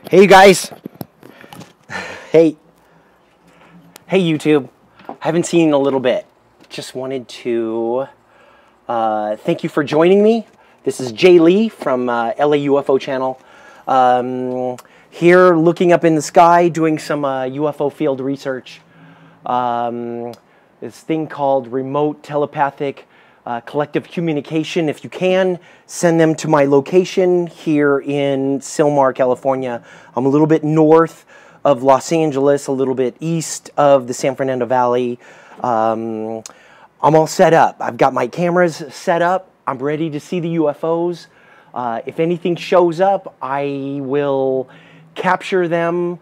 Hey you guys. Hey YouTube. Haven't seen you in a little bit. Just wanted to thank you for joining me. This is Jay Lee from LA UFO channel. Here looking up in the sky doing some UFO field research. This thing called remote telepathic collective communication. If you can, send them to my location here in Sylmar, California. I'm a little bit north of Los Angeles, a little bit east of the San Fernando Valley. I'm all set up. I've got my cameras set up. I'm ready to see the UFOs. If anything shows up, I will capture them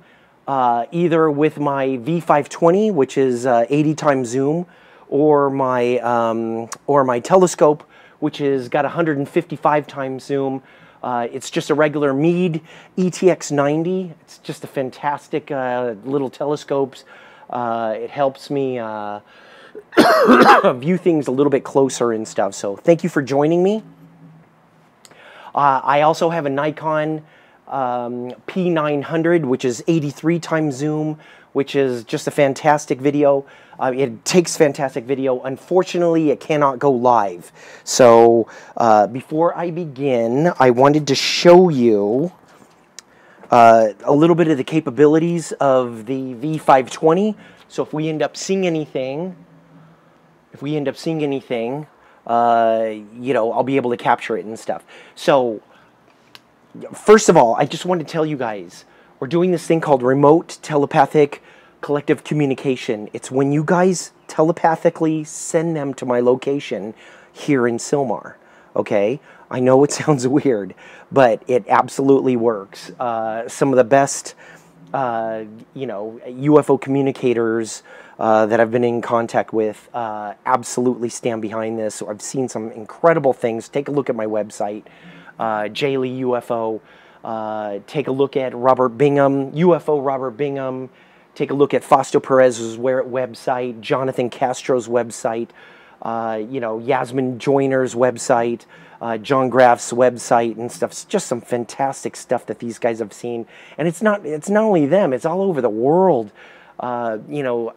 either with my V520, which is 80 times zoom, or my telescope, which has got 155 times zoom. It's just a regular Meade ETX90. It's just a fantastic little telescope. It helps me view things a little bit closer and stuff. So thank you for joining me. I also have a Nikon P900, which is 83 times zoom, which is just a fantastic video. It takes fantastic video. Unfortunately, it cannot go live. So before I begin, I wanted to show you a little bit of the capabilities of the V520. So if we end up seeing anything, you know, I'll be able to capture it and stuff. So first of all, I just want to tell you guys, we're doing this thing called remote telepathic collective communication. It's when you guys telepathically send them to my location here in Sylmar. Okay? I know it sounds weird, but it absolutely works. Some of the best, you know, UFO communicators that I've been in contact with absolutely stand behind this. So I've seen some incredible things. Take a look at my website, Jay Lee UFO. Take a look at Robert Bingham, UFO Robert Bingham. Take a look at Fausto Perez's website, Jonathan Castro's website, you know, Yasmin Joyner's website, John Graff's website and stuff. It's just some fantastic stuff that these guys have seen. And it's not only them, it's all over the world. You know,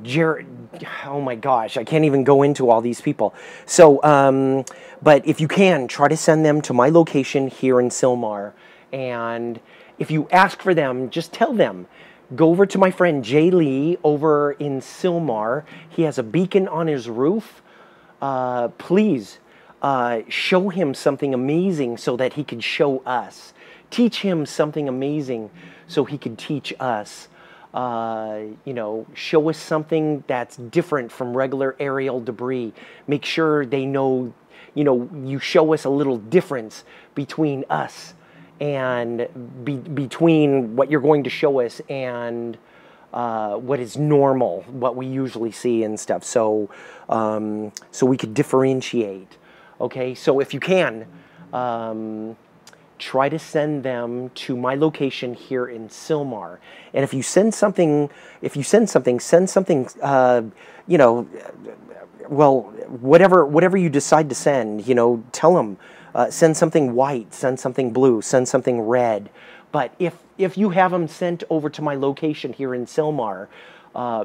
Jared, oh my gosh, I can't even go into all these people. So, but if you can, try to send them to my location here in Sylmar. And if you ask for them, just tell them, go over to my friend Jay Lee over in Sylmar. He has a beacon on his roof. Please show him something amazing so that he can show us. Teach him something amazing so he can teach us. You know, show us something that's different from regular aerial debris. Make sure they know, you know, you show us a little difference between us and between what you're going to show us and what is normal, what we usually see and stuff. So, so we could differentiate. Okay, so if you can, try to send them to my location here in Sylmar. And if you send something, send something, you know, well, whatever you decide to send, you know, tell them, send something white, send something blue, send something red. But if you have them sent over to my location here in Sylmar,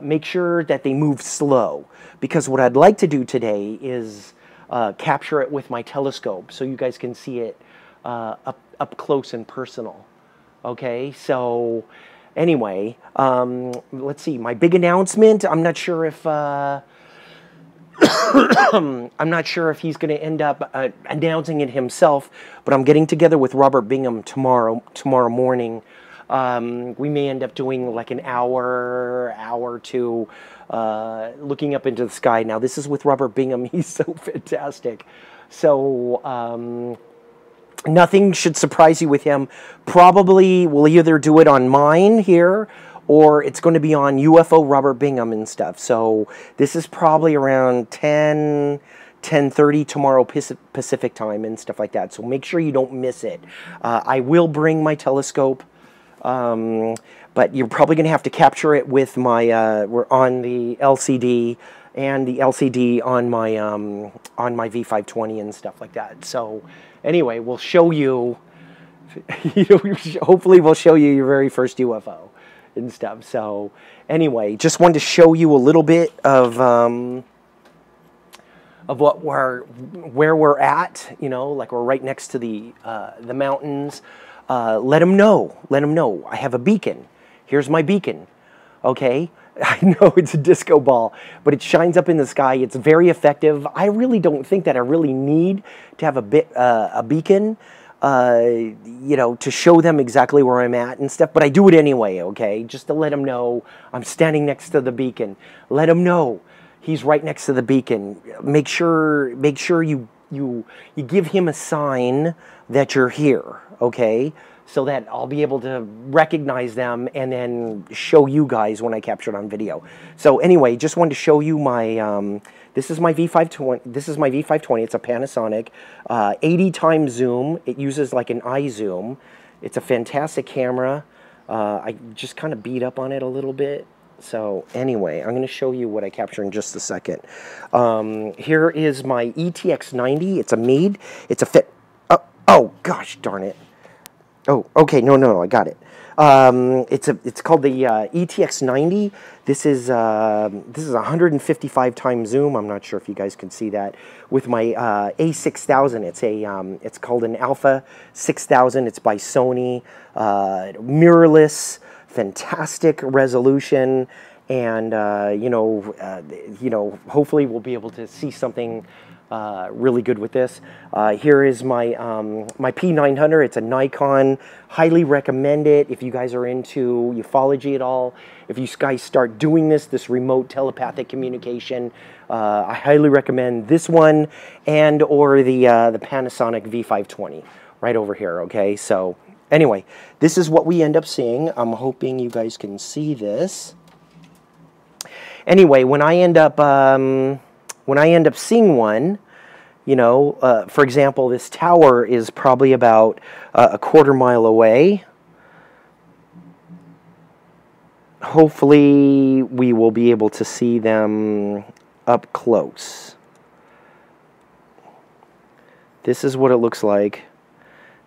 make sure that they move slow. Because what I'd like to do today is capture it with my telescope so you guys can see it up close and personal. Okay, so anyway, let's see, my big announcement. I'm not sure if I'm not sure if he's going to end up announcing it himself, but I'm getting together with Robert Bingham tomorrow morning. We may end up doing like an hour or two looking up into the sky. Now this is with Robert Bingham. He's so fantastic. So nothing should surprise you with him. Probably we'll either do it on mine here, or it's going to be on UFO Robert Bingham and stuff. So this is probably around 10:30 tomorrow Pacific time and stuff like that. So make sure you don't miss it. I will bring my telescope, but you're probably going to have to capture it with my, we're on the LCD and the LCD on my V520 and stuff like that. So anyway, we'll show you You know, hopefully we'll show you your very first UFO and stuff. So anyway, just wanted to show you a little bit of what where we're at. You know, like we're right next to the mountains. Let them know. Let them know. I have a beacon. Here's my beacon. Okay. I know it's a disco ball, but it shines up in the sky. It's very effective. I really don't think that I really need to have a beacon, you know, to show them exactly where I'm at and stuff. But I do it anyway, okay, just to let them know I'm standing next to the beacon. Let them know he's right next to the beacon. Make sure you give him a sign that you're here, okay? So that I'll be able to recognize them and then show you guys when I capture it on video. So anyway, just wanted to show you my, this is my V520, it's a Panasonic, 80 times zoom. It uses like an eye zoom. It's a fantastic camera. I just kind of beat up on it a little bit. So anyway, I'm going to show you what I capture in just a second. Here is my ETX90. It's a Meade. It's a fit. Oh gosh darn it. Oh, okay, no, I got it. It's called the ETX90. This is 155 times zoom. I'm not sure if you guys can see that. With my A6000, it's called an Alpha 6000. It's by Sony. Mirrorless, fantastic resolution, and you know, hopefully we'll be able to see something really good with this. Here is my my P900. It's a Nikon. Highly recommend it if you guys are into ufology at all. If you guys start doing this remote telepathic communication, I highly recommend this one and or the Panasonic V520 right over here. Okay, so anyway, this is what we end up seeing. I'm hoping you guys can see this. Anyway, when I end up seeing one, you know, for example, this tower is probably about a quarter mile away. Hopefully, we will be able to see them up close. This is what it looks like.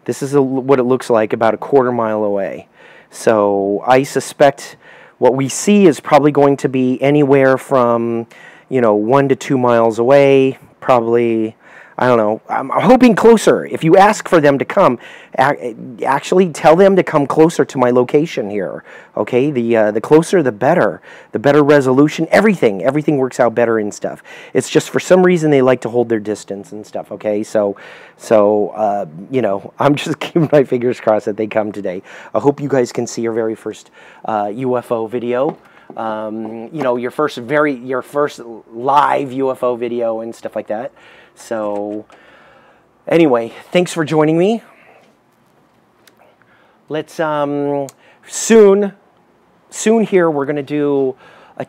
This is what it looks like about a quarter mile away. So I suspect what we see is probably going to be anywhere from, you know, 1 to 2 miles away, probably. I don't know. I'm hoping closer. If you ask for them to come, actually tell them to come closer to my location here. Okay, the closer the better. The better resolution. Everything works out better and stuff. It's just for some reason they like to hold their distance and stuff. Okay, so you know, I'm just keeping my fingers crossed that they come today. I hope you guys can see your very first UFO video. You know, your first live UFO video and stuff like that. So anyway, thanks for joining me. Let's soon here we're going to do a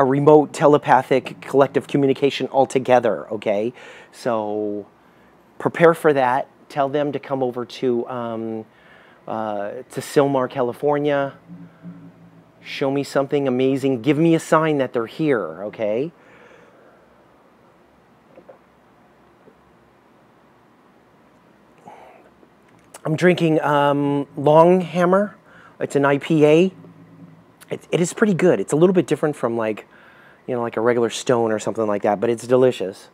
remote telepathic collective communication altogether, okay? So prepare for that. Tell them to come over to Sylmar, California. Show me something amazing. Give me a sign that they're here, okay? I'm drinking Long Hammer. It's an IPA. It is pretty good. It's a little bit different from like, you know, like a regular Stone or something like that, but it's delicious.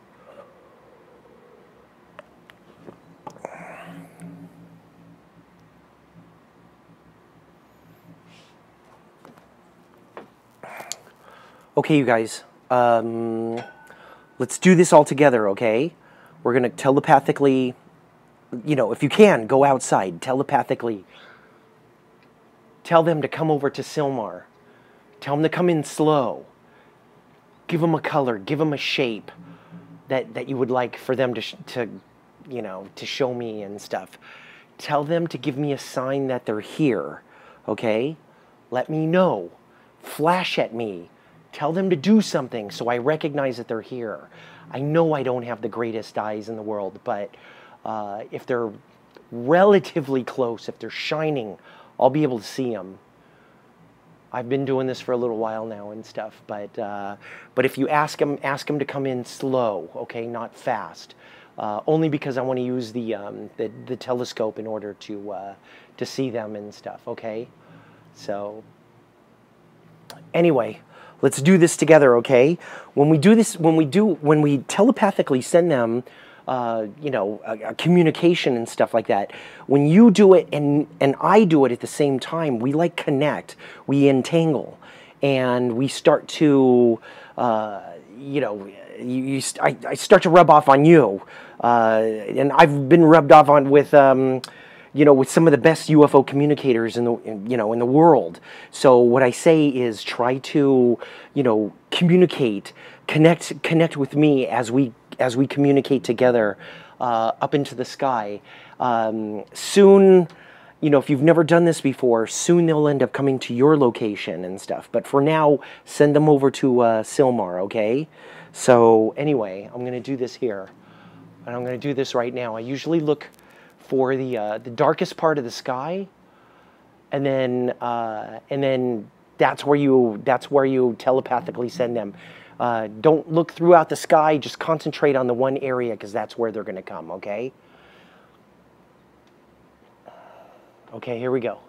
Okay, you guys, let's do this all together, okay? We're going to telepathically, you know, if you can, go outside, telepathically. Tell them to come over to Sylmar. Tell them to come in slow. Give them a color, give them a shape that you would like for them to you know, to show me and stuff. Tell them to give me a sign that they're here, okay? Let me know. Flash at me. Tell them to do something so I recognize that they're here. I know I don't have the greatest eyes in the world, but if they're relatively close, if they're shining, I'll be able to see them. I've been doing this for a little while now and stuff, but if you ask them to come in slow, okay, not fast. only because I want to use the telescope in order to see them and stuff. Okay, so anyway, let's do this together. Okay, when we do this, when we telepathically send them, you know, a communication and stuff like that. When you do it and I do it at the same time, we like connect, we entangle, and we start to, you know, I start to rub off on you, and I've been rubbed off on with, you know, with some of the best UFO communicators in the world. So what I say is try to, you know, communicate, connect with me as we communicate together up into the sky. Soon, you know, if you've never done this before, soon they'll end up coming to your location and stuff. But for now, send them over to Sylmar, okay? So anyway, I'm going to do this here. And I'm going to do this right now. I usually look for the darkest part of the sky, and then that's where you telepathically send them. Don't look throughout the sky. Just concentrate on the one area, because that's where they're going to come. Okay. Okay. Here we go.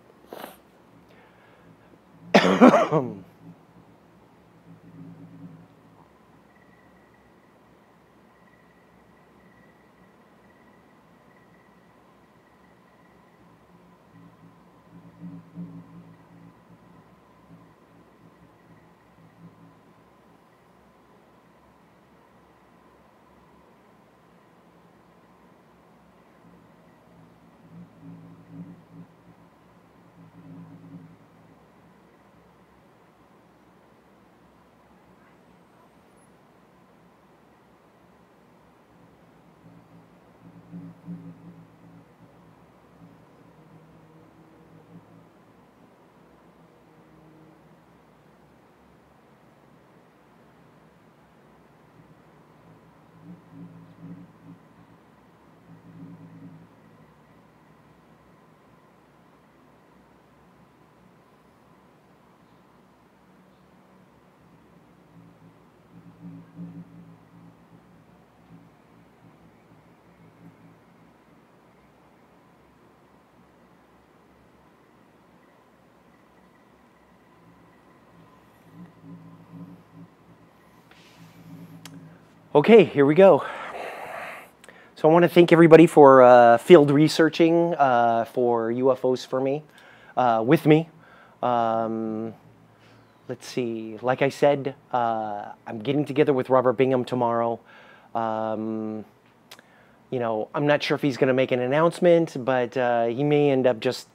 Okay, here we go. So I want to thank everybody for field researching for UFOs for me, with me. Let's see. Like I said, I'm getting together with Robert Bingham tomorrow. You know, I'm not sure if he's going to make an announcement, but he may end up just.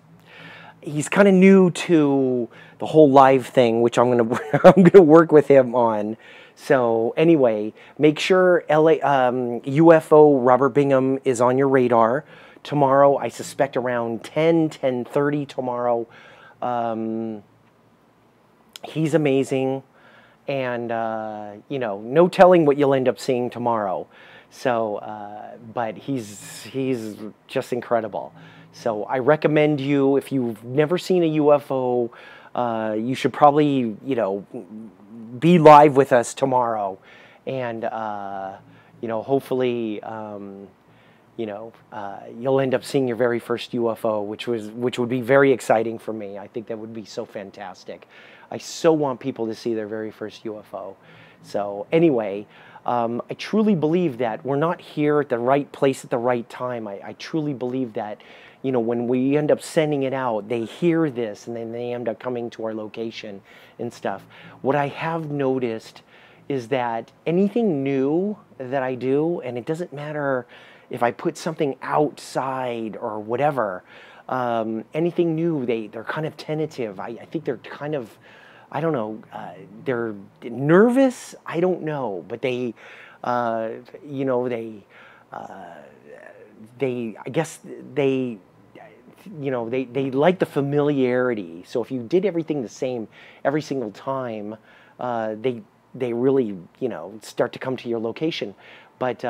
He's kind of new to the whole live thing, which I'm gonna work with him on. So anyway, make sure UFO Robert Bingham is on your radar tomorrow. I suspect around 10:30 tomorrow. He's amazing, and you know, no telling what you'll end up seeing tomorrow. So, but he's just incredible. So I recommend you, if you've never seen a UFO, you should probably, you know, be live with us tomorrow, and you know, hopefully, you know, you'll end up seeing your very first UFO, which would be very exciting for me. I think that would be so fantastic. I so want people to see their very first UFO. So anyway, I truly believe that we're not here at the right place at the right time. I truly believe that, you know, when we end up sending it out, they hear this and then they end up coming to our location and stuff. What I have noticed is that anything new that I do, and it doesn't matter if I put something outside or whatever, anything new, they're kind of tentative. I think they're kind of, I don't know, they're nervous. I don't know, but they, you know, I guess they, you know, they like the familiarity. So if you did everything the same every single time, they really, you know, start to come to your location. But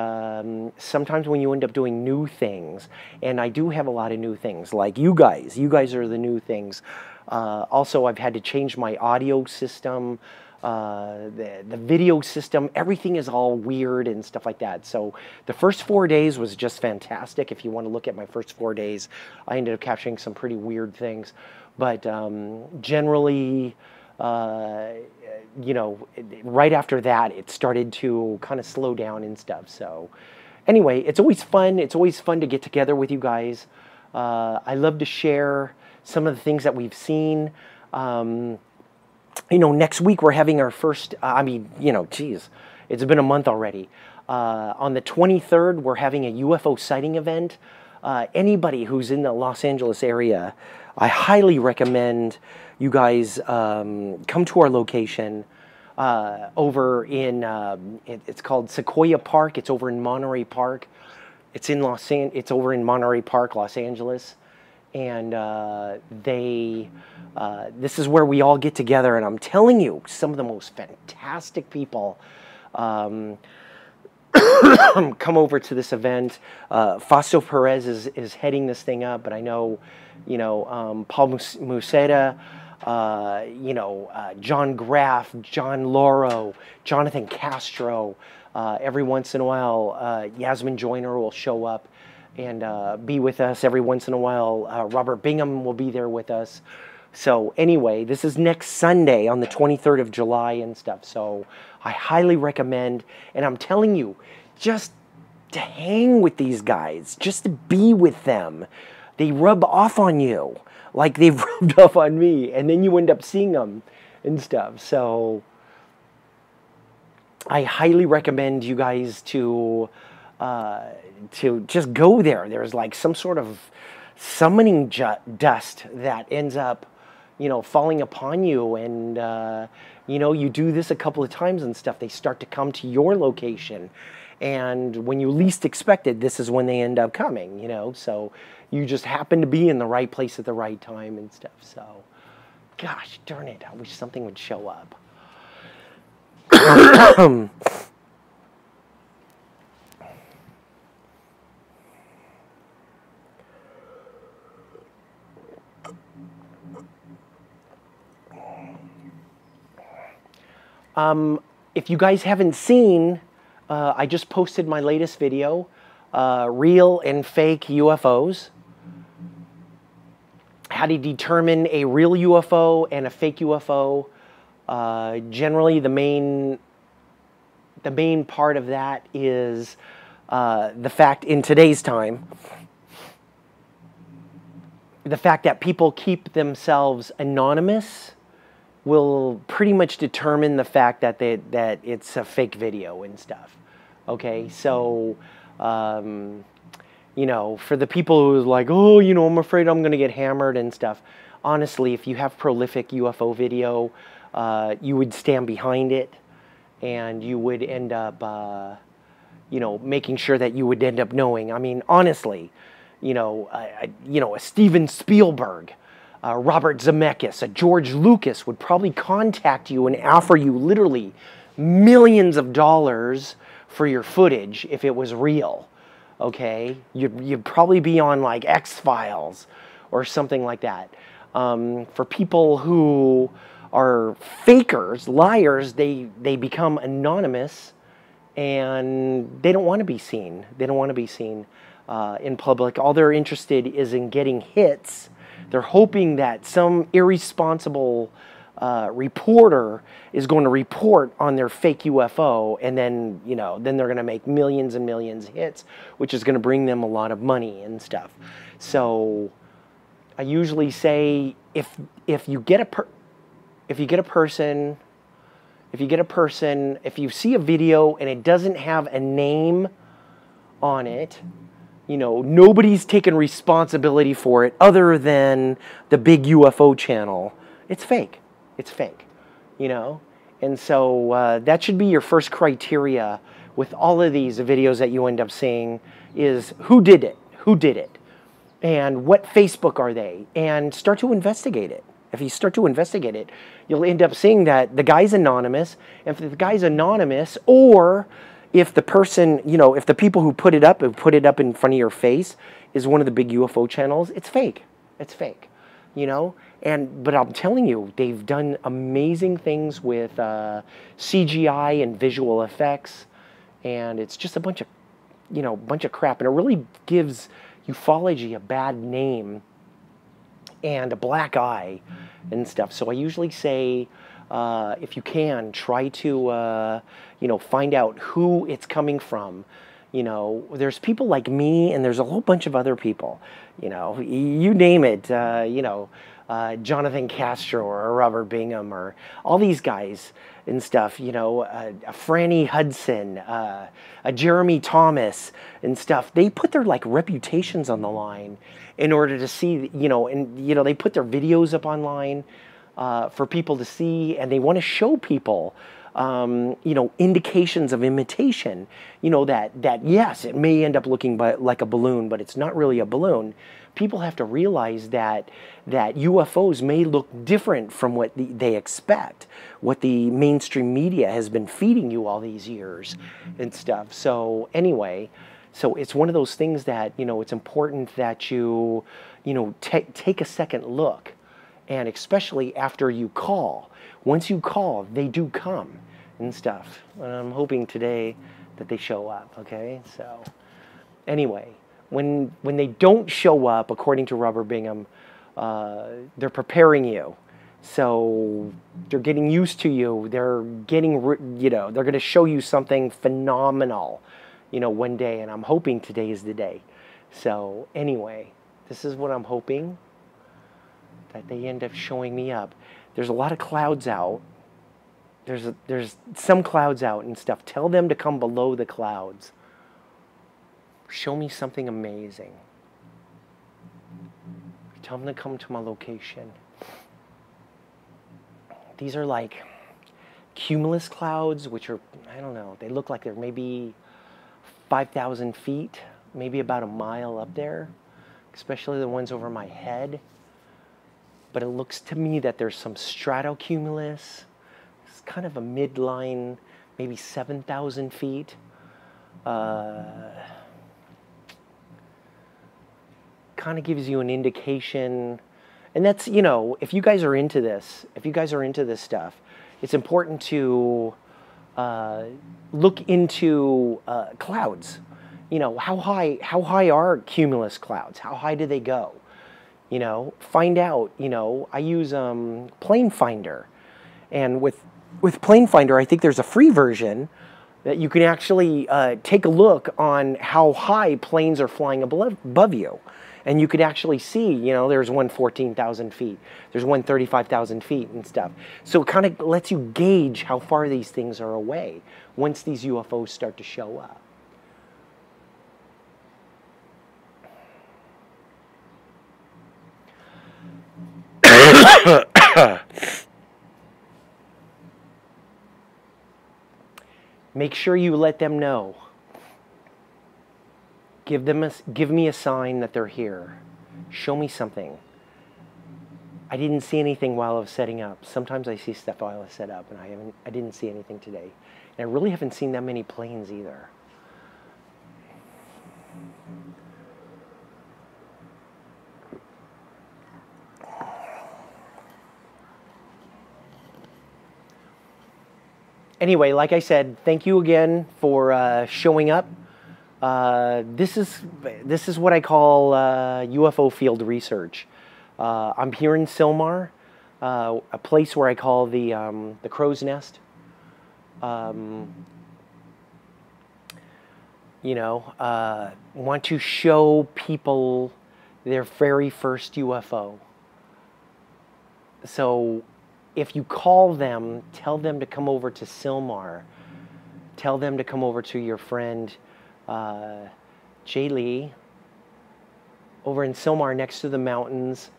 sometimes when you end up doing new things, and I do have a lot of new things, like you guys are the new things. Also, I've had to change my audio system. the video system, everything is all weird and stuff like that. So the first 4 days was just fantastic. If you want to look at my first 4 days, I ended up capturing some pretty weird things. But generally, you know, right after that, it started to kind of slow down and stuff. So anyway, it's always fun. It's always fun to get together with you guys. I love to share some of the things that we've seen. You know, next week we're having our first, I mean, you know, geez, it's been a month already. On the 23rd, we're having a UFO sighting event. Anybody who's in the Los Angeles area, I highly recommend you guys come to our location over in, it's called Sequoia Park. It's over in Monterey Park. It's over in Monterey Park, Los Angeles. And this is where we all get together, and I'm telling you, some of the most fantastic people come over to this event. Fausto Perez is heading this thing up, but I know, you know, Paul Museda, you know, John Graff, John Lauro, Jonathan Castro. Every once in a while, Yasmin Joyner will show up and be with us. Every once in a while, Robert Bingham will be there with us. So anyway, this is next Sunday on the 23rd of July and stuff. So I highly recommend, and I'm telling you, just to hang with these guys, just to be with them. They rub off on you like they've rubbed off on me, and then you end up seeing them and stuff. So I highly recommend you guys to just go there. There's like some sort of summoning dust that ends up, you know, falling upon you, and you know, you do this a couple of times and stuff, they start to come to your location, and when you least expect it, this is when they end up coming, you know. So you just happen to be in the right place at the right time and stuff. So gosh darn it, I wish something would show up. If you guys haven't seen, I just posted my latest video, real and fake UFOs. How to determine a real UFO and a fake UFO. Generally, the main part of that is the fact in today's time, the fact that people keep themselves anonymous will pretty much determine the fact that that it's a fake video and stuff. Okay, so you know, for the people who are like, oh, you know, I'm afraid I'm going to get hammered and stuff. Honestly, if you have prolific UFO video, you would stand behind it, and you would end up, you know, making sure that you would end up knowing. I mean, honestly, you know, a Steven Spielberg, Robert Zemeckis, a George Lucas would probably contact you and offer you literally millions of dollars for your footage if it was real. Okay, you'd probably be on like X-Files or something like that. For people who are fakers, liars, they become anonymous, and they don't want to be seen. They don't want to be seen in public. All they're interested is in getting hits. They're hoping that some irresponsible reporter is going to report on their fake UFO, and then, you know, then they're going to make millions and millions of hits, which is going to bring them a lot of money and stuff. So I usually say, if you get a person, if you see a video and it doesn't have a name on it, you know, nobody's taken responsibility for it other than the big UFO channel, it's fake. It's fake, you know? And so that should be your first criteria with all of these videos that you end up seeing, is who did it? Who did it? And what Facebook are they? And start to investigate it. If you start to investigate it, you'll end up seeing that the guy's anonymous. And if the guy's anonymous, or if the person, you know, if the people who put it up in front of your face is one of the big UFO channels, it's fake. It's fake. you know. But I'm telling you, they've done amazing things with CGI and visual effects, and it's just a bunch of, you know, bunch of crap, and it really gives ufology a bad name and a black eye and stuff. So I usually say, if you can, try to, you know, find out who it's coming from. You know, there's people like me, and there's a whole bunch of other people, you know, you name it, you know, Jonathan Castro or Robert Bingham or all these guys and stuff, you know, Franny Hudson, Jeremy Thomas and stuff. They put their like reputations on the line in order to see, you know, and, you know, they put their videos up online for people to see, and they want to show people, you know, indications of imitation, you know, that yes, it may end up looking like a balloon, but it's not really a balloon. People have to realize that UFOs may look different from what they expect, what the mainstream media has been feeding you all these years and stuff. So anyway, so it's one of those things that, you know, it's important that you know, take a second look, and especially after you call. Once you call, they do come and stuff. And I'm hoping today that they show up, okay? So anyway, when they don't show up, according to Robert Bingham, they're preparing you. So they're getting used to you. They're getting, you know, they're going to show you something phenomenal, you know, one day. And I'm hoping today is the day. So anyway, this is what I'm hoping, that they end up showing me up. There's a lot of clouds out. There's some clouds out and stuff. Tell them to come below the clouds. Show me something amazing. Tell them to come to my location. These are like cumulus clouds, which are, I don't know, they look like they're maybe 5,000 feet, maybe about a mile up there, especially the ones over my head. But it looks to me that there's some stratocumulus. It's kind of a midline, maybe 7,000 feet. Kind of gives you an indication. And that's, you know, if you guys are into this, stuff, it's important to look into clouds. You know, how high are cumulus clouds? How high do they go? You know, find out. You know, I use Plane Finder, and with Plane Finder, I think there's a free version that you can actually take a look on how high planes are flying above you. And you could actually see, you know, there's one 14,000 feet, there's one 35,000 feet and stuff. So it kind of lets you gauge how far these things are away once these UFOs start to show up. Make sure you let them know. Give me a sign that they're here. Show me something. I didn't see anything while I was setting up. Sometimes I see stuff while I was set up, and I didn't see anything today. And I really haven't seen that many planes either. Anyway, like I said, thank you again for showing up. This is what I call UFO field research. I'm here in Sylmar, a place where I call the Crow's Nest. You know, want to show people their very first UFO. So if you call them, tell them to come over to Sylmar. Tell them to come over to your friend Jay Lee over in Sylmar next to the mountains.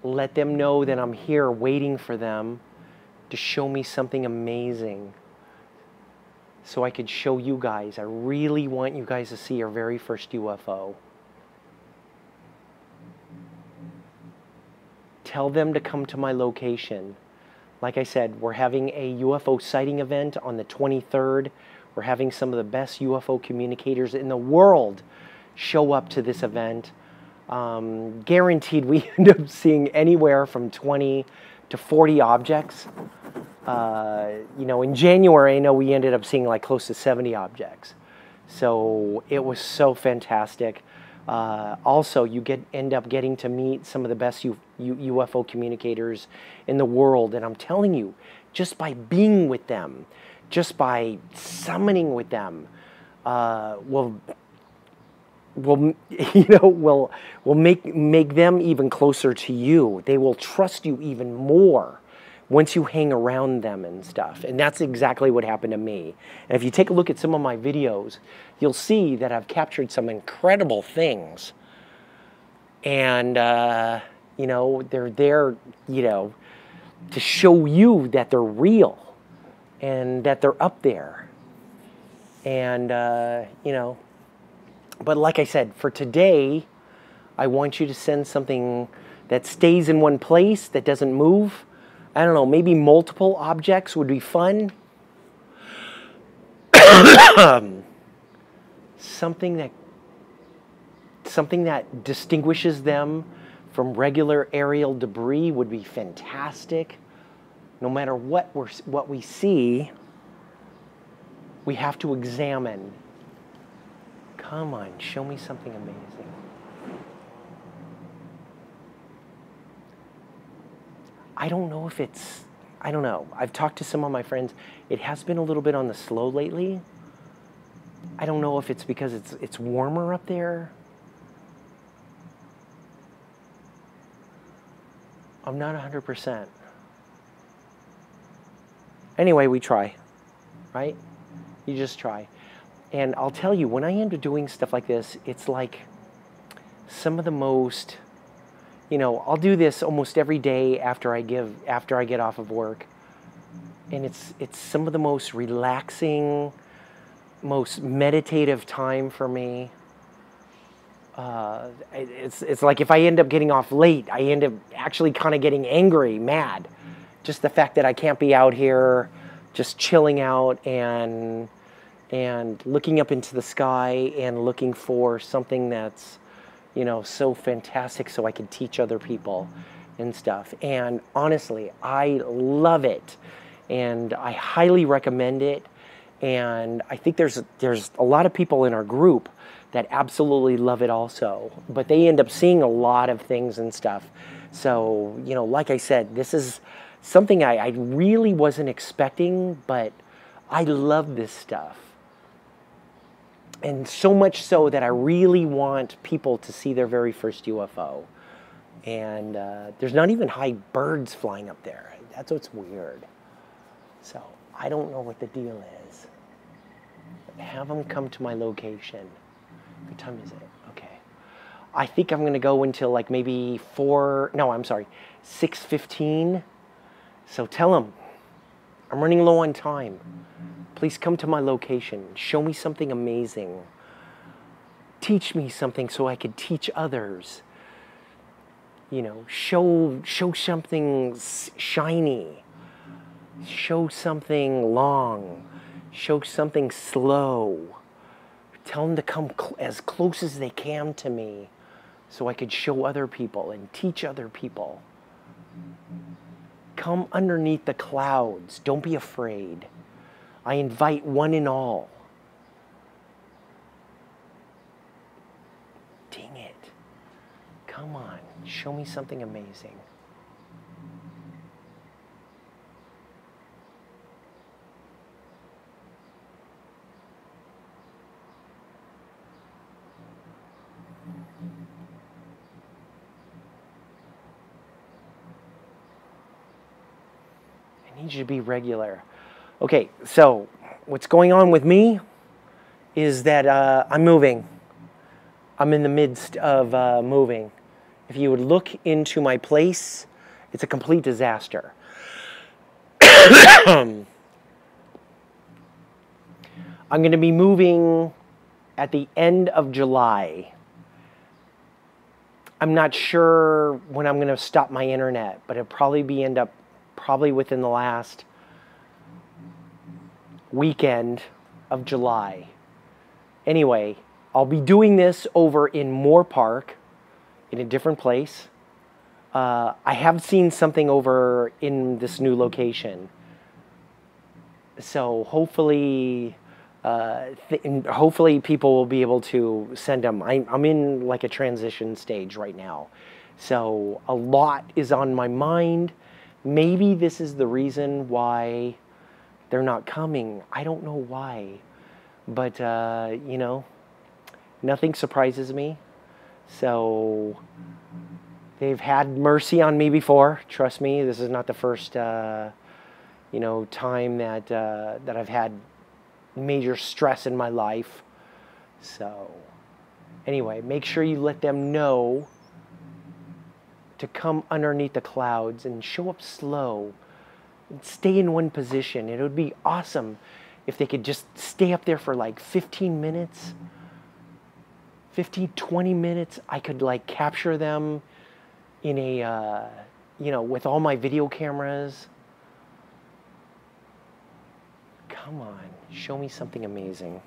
Let them know that I'm here waiting for them to show me something amazing so I could show you guys. I really want you guys to see your very first UFO. Tell them to come to my location. Like I said, we're having a UFO sighting event on the 23rd. We're having some of the best UFO communicators in the world show up to this event. Guaranteed we end up seeing anywhere from 20 to 40 objects. You know, in January, I know we ended up seeing like close to 70 objects. So it was so fantastic. Also, you end up getting to meet some of the best UFO communicators in the world. And I'm telling you, just by being with them, just by summoning with them, will make them even closer to you. They will trust you even more once you hang around them and stuff. And that's exactly what happened to me. And if you take a look at some of my videos, you'll see that I've captured some incredible things. And, you know, they're there, you know, to show you that they're real and that they're up there. And, you know, but like I said, for today, I want you to send something that stays in one place, that doesn't move. I don't know, maybe multiple objects would be fun. Something that distinguishes them from regular aerial debris would be fantastic. No matter what we see, we have to examine. Come on, show me something amazing. I don't know if it's, I don't know. I've talked to some of my friends. It has been a little bit on the slow lately. I don't know if it's because it's warmer up there. I'm not 100%. Anyway, we try, right? You just try. And I'll tell you, when I end up doing stuff like this, it's like some of the most, you know, I'll do this almost every day after I get off of work. And it's some of the most relaxing, most meditative time for me. It's like if I end up getting off late, I end up actually kind of getting angry, mad. Just the fact that I can't be out here just chilling out and looking up into the sky and looking for something that's, you know, so fantastic so I can teach other people and stuff. And honestly, I love it. And I highly recommend it. And I think there's a lot of people in our group that absolutely love it also. But they end up seeing a lot of things and stuff. So, you know, like I said, this is something I really wasn't expecting, but I love this stuff. And so much so that I really want people to see their very first UFO. And there's not even high birds flying up there. That's what's weird. So I don't know what the deal is. But have them come to my location. What time is it? Okay. I think I'm going to go until like maybe 6:15. So tell them, I'm running low on time. Please come to my location. Show me something amazing. Teach me something so I could teach others. You know, show something shiny. Show something long. Show something slow. Tell them to come as close as they can to me so I could show other people and teach other people. Come underneath the clouds. Don't be afraid. I invite one and all. Dang it. Come on. Show me something amazing. I need you to be regular. Okay, so what's going on with me is that I'm moving. I'm in the midst of moving. If you would look into my place, it's a complete disaster. I'm going to be moving at the end of July. I'm not sure when I'm going to stop my internet, but it'll probably end up within the last weekend of July. Anyway, I'll be doing this over in Moore Park in a different place. I have seen something over in this new location. So hopefully, hopefully people will be able to send them. I'm in like a transition stage right now. So a lot is on my mind. Maybe this is the reason why they're not coming. I don't know why. But, you know, nothing surprises me. So they've had mercy on me before. Trust me, this is not the first, you know, time that, that I've had major stress in my life. So anyway, make sure you let them know to come underneath the clouds and show up slow and stay in one position. It would be awesome if they could just stay up there for like 15 minutes, 15, 20 minutes. I could like capture them in a, you know, with all my video cameras. Come on, show me something amazing.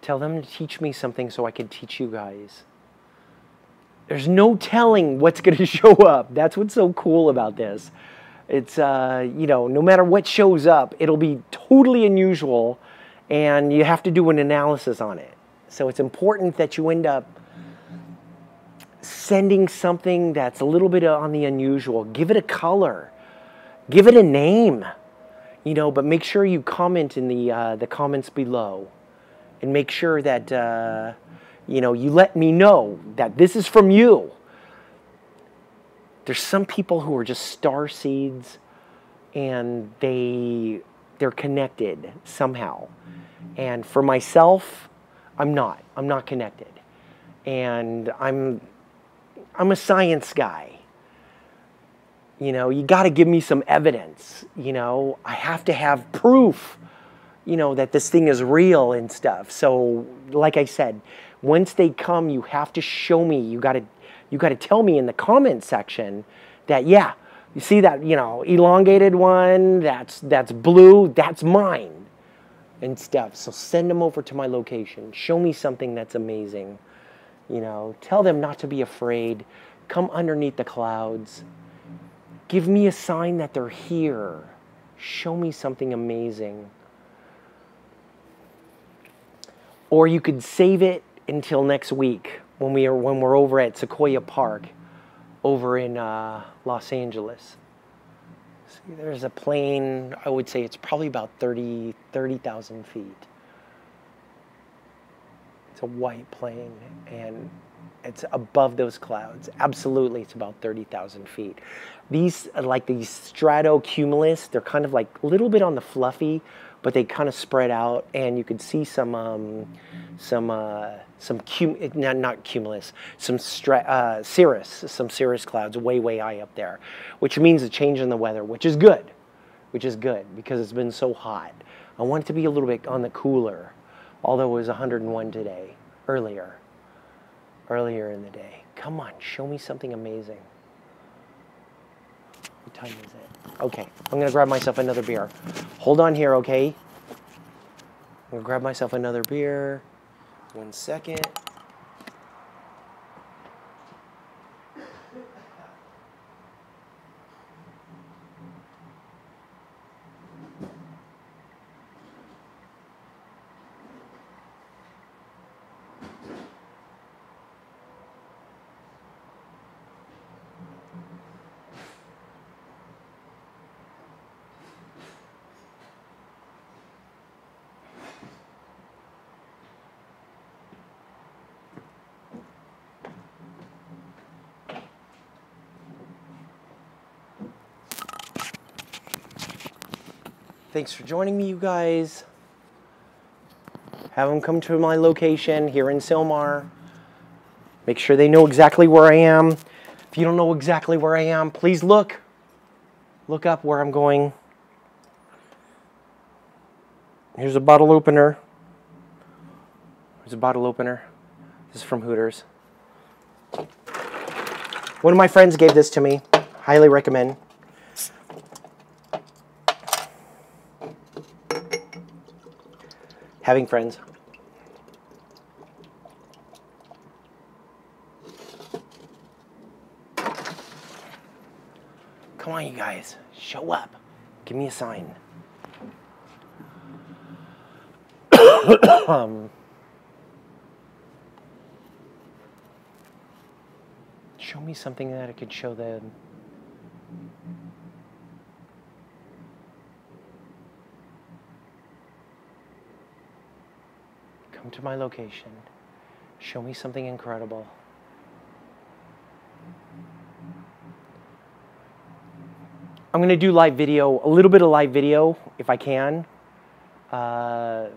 Tell them to teach me something so I can teach you guys. There's no telling what's going to show up. That's what's so cool about this. It's, you know, no matter what shows up, it'll be totally unusual, and you have to do an analysis on it. So it's important that you end up sending something that's a little bit on the unusual. Give it a color. Give it a name. You know, but make sure you comment in the comments below. And make sure that, you know, you let me know that this is from you. There's some people who are just star seeds, and they're connected somehow. And for myself, I'm not connected. And I'm a science guy. You know, you got to give me some evidence. You know, I have to have proof, you know, that this thing is real and stuff. So, like I said, once they come, you have to show me. You got to tell me in the comment section that, yeah, you see that, you know, elongated one, that's blue, that's mine and stuff. So send them over to my location. Show me something that's amazing. You know, tell them not to be afraid. Come underneath the clouds. Give me a sign that they're here. Show me something amazing. Or you could save it until next week when we're over at Sequoia Park over in Los Angeles. See, there's a plane. I would say it's probably about 30,000 feet. It's a white plane, and it's above those clouds. Absolutely, it's about 30,000 feet. These, like these stratocumulus, they're kind of like a little bit on the fluffy, but they kind of spread out, and you could see some cirrus clouds way high up there, which means a change in the weather, which is good because it's been so hot. I want it to be a little bit on the cooler, although it was 101 today, earlier in the day. Come on, show me something amazing. What time is it? Okay, I'm gonna grab myself another beer. Hold on here, okay? I'm gonna grab myself another beer. 1 second. Thanks for joining me, you guys. Have them come to my location here in Sylmar. Make sure they know exactly where I am. If you don't know exactly where I am, please look up where I'm going. Here's a bottle opener. There's a bottle opener. This is from Hooters. One of my friends gave this to me. Highly recommend. Having friends. Come on, you guys. Show up. Give me a sign. Show me something that I could show them. Come to my location. Show me something incredible. I'm going to do live video, a little bit of live video, if I can,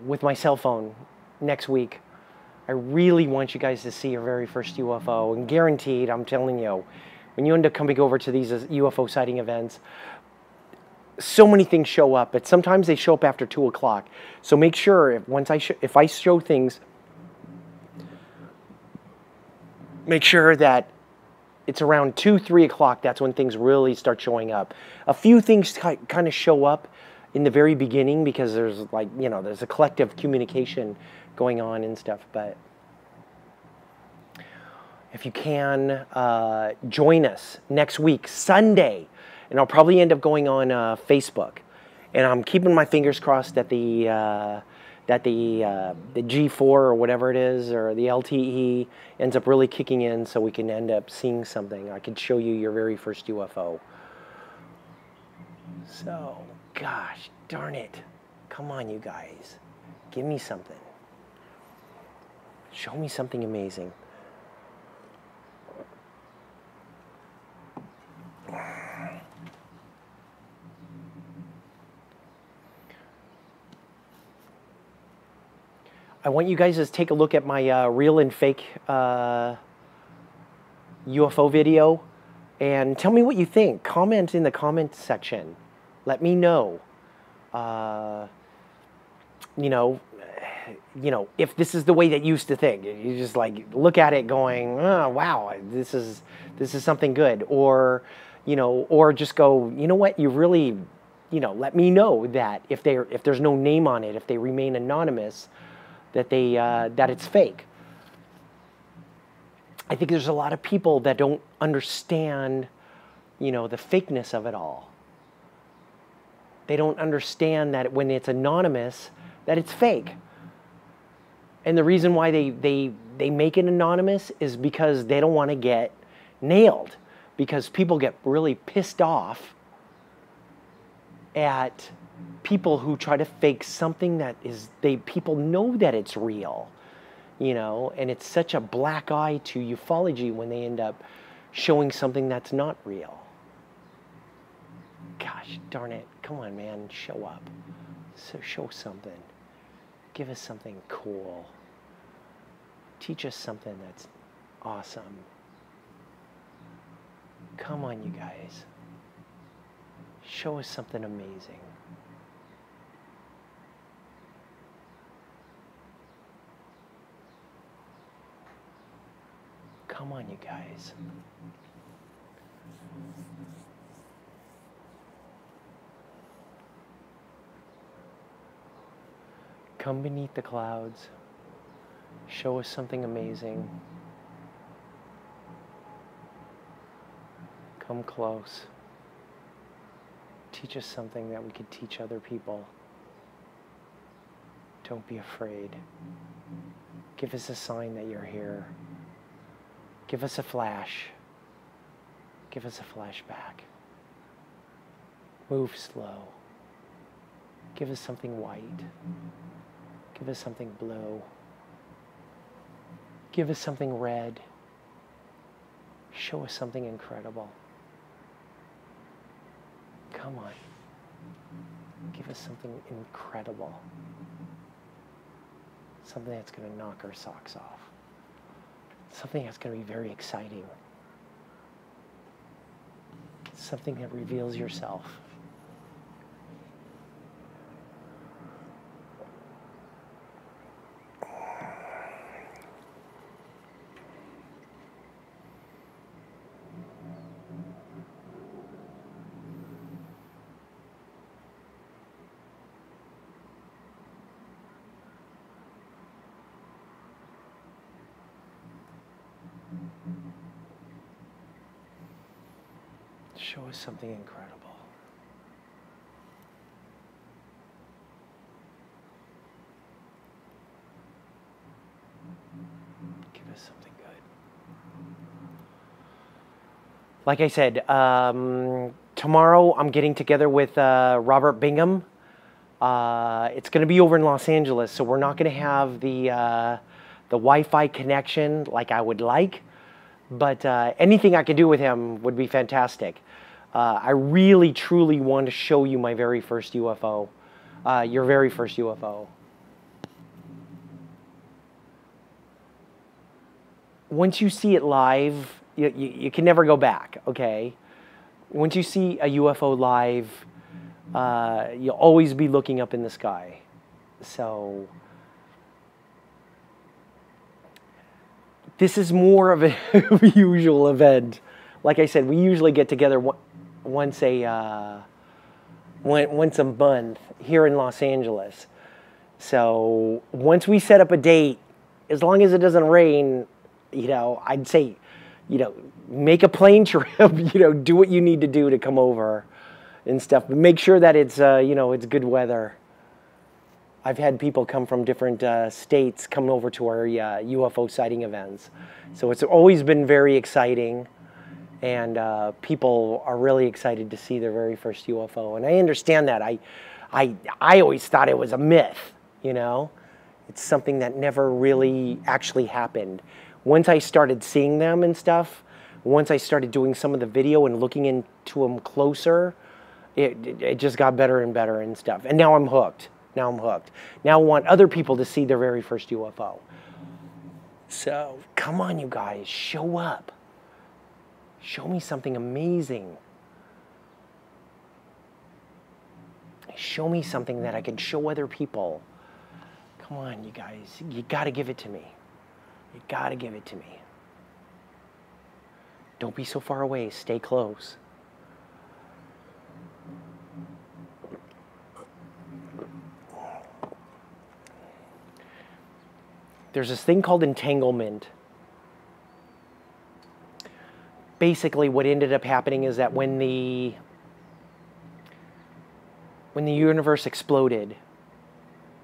with my cell phone next week. I really want you guys to see your very first UFO, and guaranteed, I'm telling you, when you end up coming over to these UFO sighting events, so many things show up, but sometimes they show up after 2 o'clock. So make sure, if I show things, make sure that it's around 2, 3 o'clock. That's when things really start showing up. A few things kind of show up in the very beginning because there's there's a collective communication going on and stuff. But if you can, join us next week, Sunday. And I'll probably end up going on Facebook. And I'm keeping my fingers crossed that the G4 or whatever it is, or the LTE, ends up really kicking in so we can end up seeing something. I could show you your very first UFO. So, gosh darn it. Come on, you guys. Give me something. Show me something amazing. I want you guys to take a look at my real and fake UFO video and tell me what you think. Comment in the comment section. Let me know. If this is the way that you used to think. You just look at it going, oh, wow, this is something good. Or just go, you know what, you really, let me know that if there's no name on it, if they remain anonymous, that it's fake. I think there's a lot of people that don't understand, the fakeness of it all. They don't understand that when it's anonymous, that it's fake. And the reason why they make it anonymous is because they don't want to get nailed. Because people get really pissed off at people who try to fake something that people know that it's real, and it's such a black eye to ufology when they end up showing something that's not real. Gosh darn it. Come on, man. Show up. So show something. Give us something cool. Teach us something that's awesome. Come on, you guys. Show us something amazing. Come on, you guys. Come beneath the clouds. Show us something amazing. Come close. Teach us something that we could teach other people. Don't be afraid. Give us a sign that you're here. Give us a flash. Give us a flashback. Move slow. Give us something white. Give us something blue. Give us something red. Show us something incredible. Come on. Give us something incredible. Something that's going to knock our socks off. Something that's going to be very exciting. Something that reveals yourself. Show us something incredible. Give us something good. Like I said, tomorrow I'm getting together with Robert Bingham. It's going to be over in Los Angeles, so we're not going to have the Wi-Fi connection like I would like. But anything I could do with him would be fantastic. I really, truly want to show you my very first UFO. Your very first UFO. Once you see it live, you can never go back, okay? Once you see a UFO live, you'll always be looking up in the sky. So this is more of a usual event. Like I said, we usually get together once a month here in Los Angeles. So once we set up a date, as long as it doesn't rain, you know, I'd say, you know, make a plane trip, you know, do what you need to do to come over and stuff. But make sure that it's, you know, it's good weather. I've had people come from different states come over to our UFO sighting events. So it's always been very exciting. And people are really excited to see their very first UFO. And I understand that. I always thought it was a myth, you know. It's something that never really actually happened. Once I started seeing them and stuff, once I started doing some of the video and looking into them closer, it just got better and better and stuff. And now I'm hooked. Now I'm hooked. Now I want other people to see their very first UFO. So come on, you guys, show up. Show me something amazing. Show me something that I can show other people. Come on, you guys. You got to give it to me. You got to give it to me. Don't be so far away. Stay close. There's this thing called entanglement. Basically, what ended up happening is that when the universe exploded,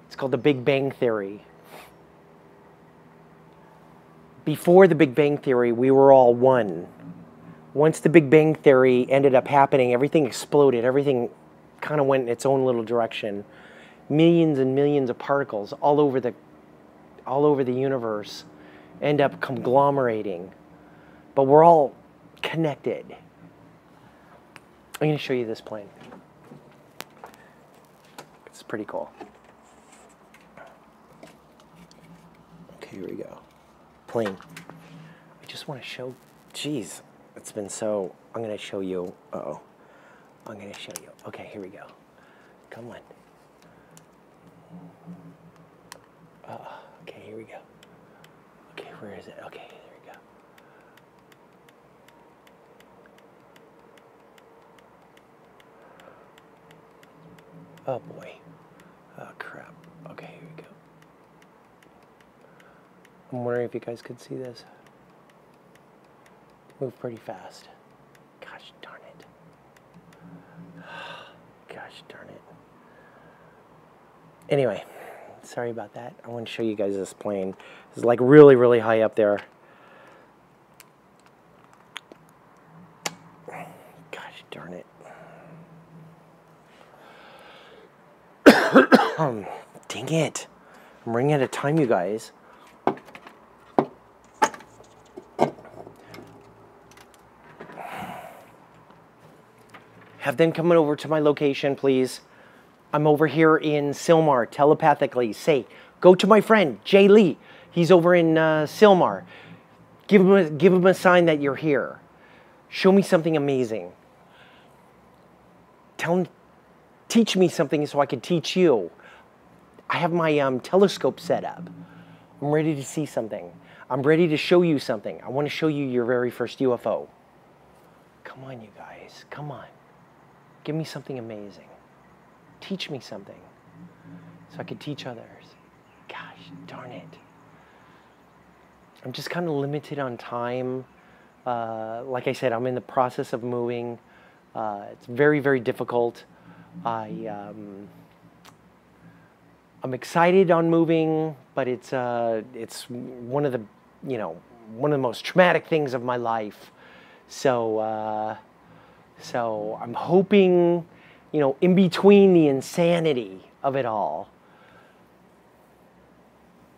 it's called the Big Bang Theory. Before the Big Bang Theory, we were all one. Once the Big Bang Theory ended up happening, everything exploded. Everything kind of went in its own little direction. Millions and millions of particles all over the universe end up conglomerating. But we're all connected. I'm going to show you this plane. It's pretty cool. Okay, here we go. Plane. I just want to show, geez, it's been so, I'm going to show you, uh-oh. I'm going to show you. Okay, here we go. Come on. Okay, here we go. Okay, where is it? Okay, there we go. Oh boy. Oh crap. Okay, here we go. I'm wondering if you guys could see this. Move pretty fast. Gosh darn it. Gosh darn it. Anyway, sorry about that. I want to show you guys this plane. It's like really, really high up there. Gosh darn it. Dang it. I'm running out of time, you guys. Have them coming over to my location, please. I'm over here in Sylmar, telepathically. Say, go to my friend, Jay Lee. He's over in Sylmar. Give him a sign that you're here. Show me something amazing. Teach me something so I can teach you. I have my telescope set up. I'm ready to see something. I'm ready to show you something. I want to show you your very first UFO. Come on, you guys. Come on. Give me something amazing. Teach me something so I can teach others. Gosh darn it. I'm just kind of limited on time. Like I said, I'm in the process of moving. It's very, very difficult. I'm excited on moving, but it's one of the, one of the most traumatic things of my life. So so I'm hoping, in between the insanity of it all,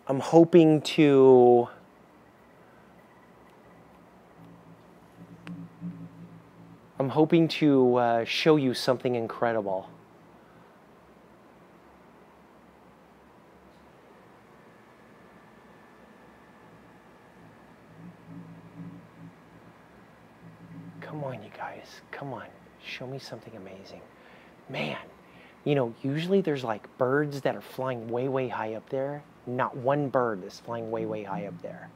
I'm hoping to show you something incredible. Come on, you guys. Come on. Show me something amazing. Man, usually there's like birds that are flying way, way high up there. Not one bird is flying way, way high up there,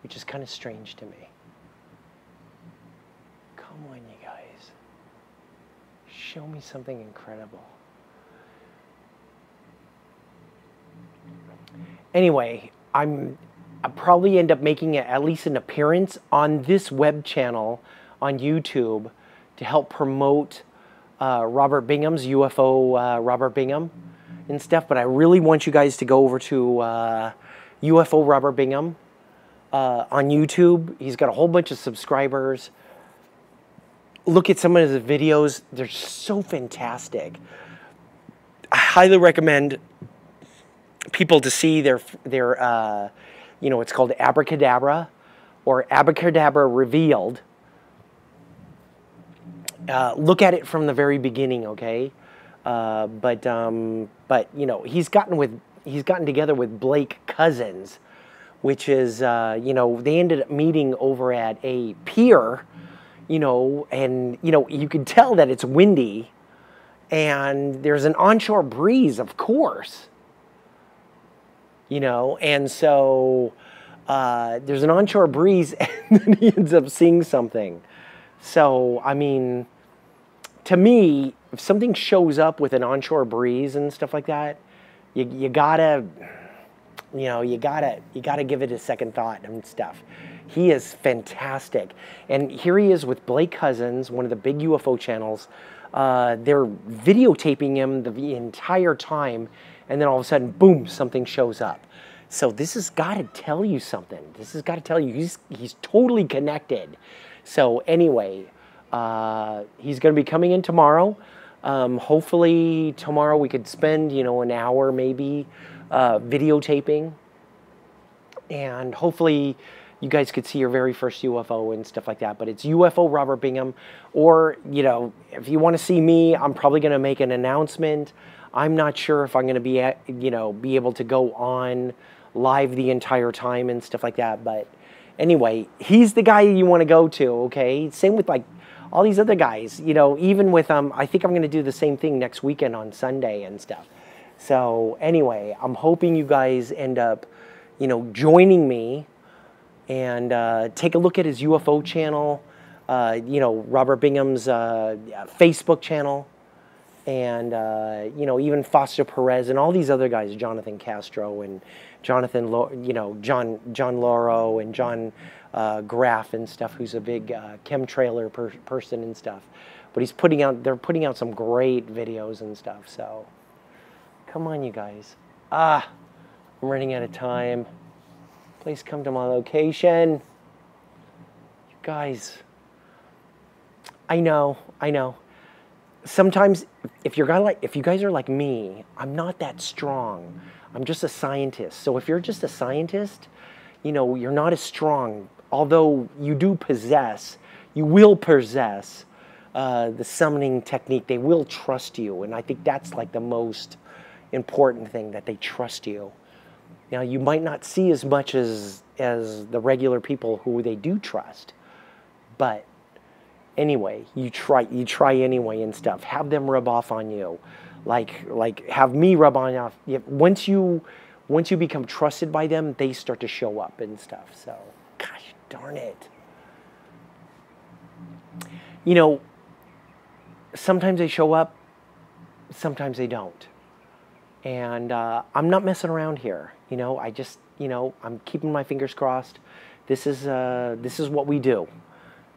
which is kind of strange to me. Come on, you guys. Show me something incredible. Anyway, I'll probably end up making at least an appearance on this web channel on YouTube to help promote Robert Bingham's UFO Robert Bingham and stuff. But I really want you guys to go over to UFO Robert Bingham on YouTube. He's got a whole bunch of subscribers. Look at some of his videos. They're so fantastic. I highly recommend people to see their it's called Abracadabra or Abracadabra Revealed. Look at it from the very beginning, okay? But he's gotten together with Blake Cousins, which is they ended up meeting over at a pier, and you can tell that it's windy, and there's an onshore breeze, of course, and so there's an onshore breeze, and then he ends up seeing something. So I mean, to me, if something shows up with an onshore breeze and stuff like that, you gotta give it a second thought and stuff. He is fantastic, and here he is with Blake Cousins, one of the big UFO channels. They're videotaping him the entire time, and then all of a sudden, boom, something shows up. So this has got to tell you something. This has got to tell you he's totally connected. So anyway, he's going to be coming in tomorrow. Hopefully tomorrow we could spend, an hour maybe videotaping. And hopefully you guys could see your very first UFO and stuff like that. But it's UFO Robert Bingham. Or, if you want to see me, I'm probably going to make an announcement. I'm not sure if I'm going to be, be able to go on live the entire time and stuff like that. But anyway, he's the guy you want to go to, okay? Same with, like, all these other guys, even with, I think I'm going to do the same thing next weekend on Sunday and stuff. So, anyway, I'm hoping you guys end up, joining me and take a look at his UFO channel, Robert Bingham's Facebook channel, and, even Foster Perez and all these other guys, Jonathan Castro and Jonathan, John Lauro and John Graff and stuff, who's a big chemtrailer person and stuff. But they're putting out some great videos and stuff. So, come on, you guys. I'm running out of time. Please come to my location. You guys, I know. Sometimes, if you guys are like me, I'm not that strong. I'm just a scientist. So if you're just a scientist, you're not as strong. Although you will possess the summoning technique. They will trust you, and I think that's like the most important thing, that they trust you. Now, you might not see as much as the regular people who they do trust, but anyway, you try anyway and stuff. Have them rub off on you, like have me rub on off. Once you become trusted by them, they start to show up and stuff. So, gosh darn it. Sometimes they show up, sometimes they don't. And I'm not messing around here. You know, I'm keeping my fingers crossed. This is what we do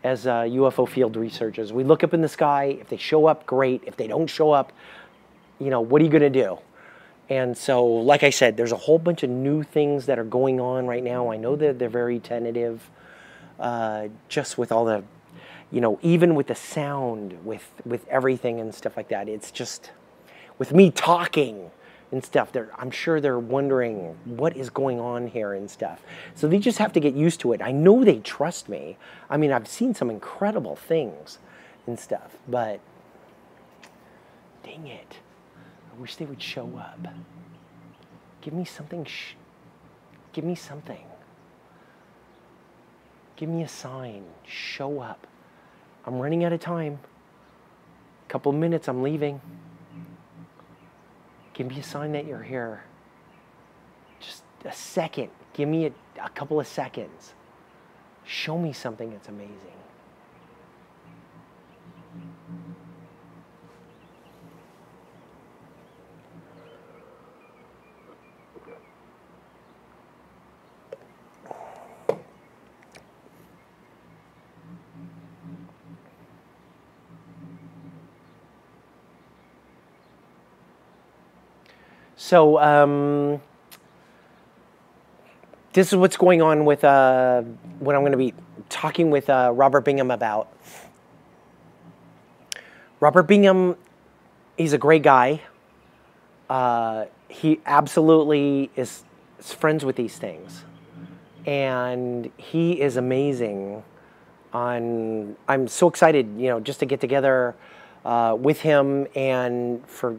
as UFO field researchers. We look up in the sky. If they show up, great. If they don't show up, you know, what are you going to do? And so, like I said, there's a whole bunch of new things that are going on right now. I know that they're very tentative, just with all the, you know, even with the sound, with everything and stuff like that. It's just, with me talking and stuff, I'm sure they're wondering what is going on here and stuff. So they just have to get used to it. I know they trust me. I mean, I've seen some incredible things and stuff, but dang it. I wish they would show up. Give me something. Give me something. Give me a sign. Show up. I'm running out of time. A couple of minutes, I'm leaving. Give me a sign that you're here. Just a second. Give me a couple of seconds. Show me something that's amazing. So this is what's going on with what I'm going to be talking with Robert Bingham about. Robert Bingham, he's a great guy. He absolutely is friends with these things. And he is amazing. I'm so excited, you know, just to get together with him and for,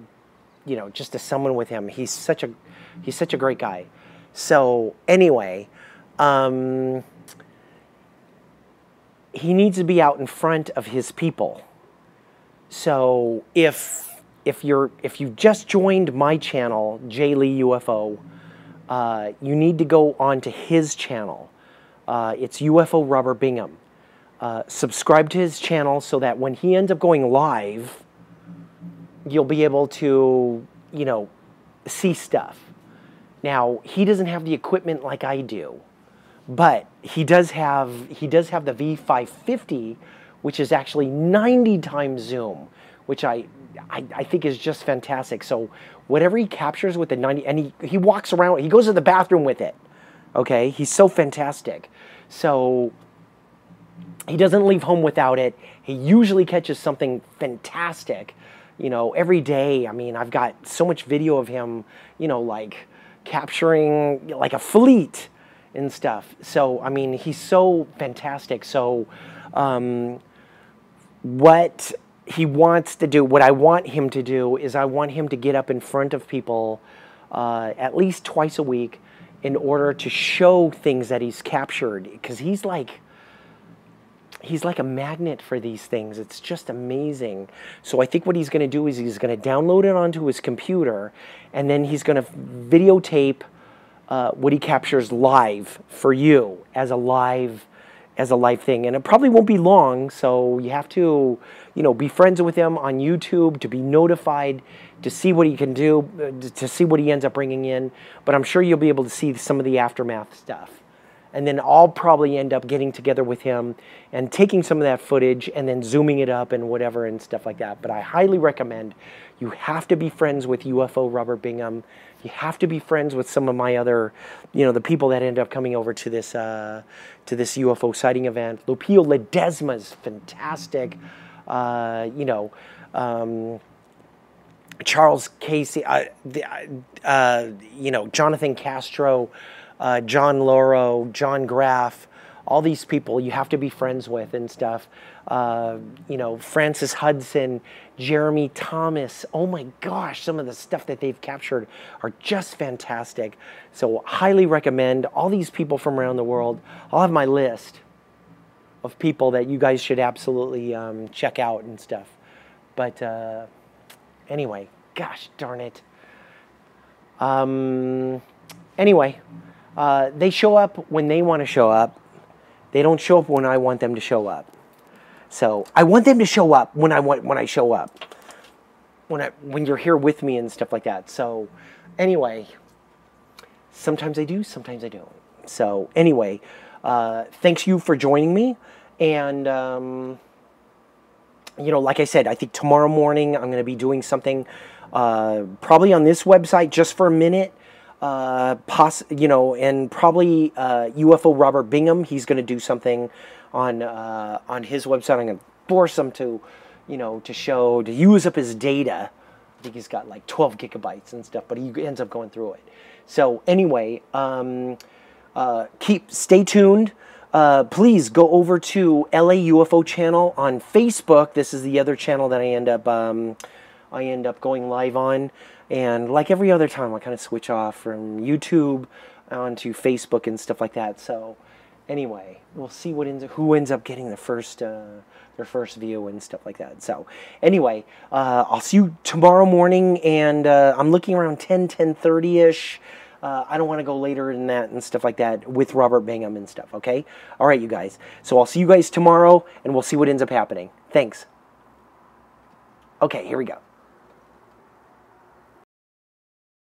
you know, just to summon with him. He's such a great guy. So anyway, he needs to be out in front of his people. So if you just joined my channel, J Lee UFO, you need to go on to his channel. It's UFO Robert Bingham. Subscribe to his channel so that when he ends up going live, you'll be able to, you know, see stuff. Now, he doesn't have the equipment like I do, but he does have the V550, which is actually 90 times zoom, which I think is just fantastic. So whatever he captures with the 90, and he walks around, he goes to the bathroom with it. Okay, he's so fantastic. So he doesn't leave home without it. He usually catches something fantastic. You know, every day. I mean, I've got so much video of him, you know, like capturing like a fleet and stuff. So, I mean, he's so fantastic. So, what he wants to do, what I want him to do is I want him to get up in front of people at least twice a week in order to show things that he's captured. Because he's like a magnet for these things. It's just amazing. So I think what he's going to do is he's going to download it onto his computer, and then he's going to videotape what he captures live for you as a live thing. And it probably won't be long, so you have to, you know, be friends with him on YouTube to be notified, to see what he can do, to see what he ends up bringing in. But I'm sure you'll be able to see some of the aftermath stuff. And then I'll probably end up getting together with him and taking some of that footage and then zooming it up and whatever and stuff like that. But I highly recommend, you have to be friends with UFO Robert Bingham. You have to be friends with some of my other, you know, the people that end up coming over to this UFO sighting event. Lupio Ledesma's fantastic. You know, Charles Casey, you know, Jonathan Castro, John Loro, John Graff, all these people you have to be friends with and stuff. You know, Francis Hudson, Jeremy Thomas. Oh my gosh, some of the stuff that they've captured are just fantastic. So highly recommend all these people from around the world. I'll have my list of people that you guys should absolutely check out and stuff. But anyway, gosh darn it. Anyway. They show up when they want to show up. They don't show up when I want them to show up. So I want them to show up when I show up. When you're here with me and stuff like that. So anyway, Sometimes I do, sometimes I don't. So anyway, thanks you for joining me. And, you know, like I said, I think tomorrow morning I'm going to be doing something probably on this website just for a minute. You know, and probably UFO Robert Bingham. He's going to do something on his website. I'm going to force him to, you know, to use up his data. I think he's got like 12 gigabytes and stuff, but he ends up going through it. So anyway, stay tuned. Please go over to LA UFO channel on Facebook. This is the other channel that I end up going live on. And like every other time, I kind of switch off from YouTube onto Facebook and stuff like that. So anyway, we'll see who ends up getting their first view and stuff like that. So anyway, I'll see you tomorrow morning, and I'm looking around 10:30ish. I don't want to go later than that and stuff like that with Robert Bingham and stuff, okay? All right, you guys. So I'll see you guys tomorrow, and we'll see what ends up happening. Thanks. Okay, here we go.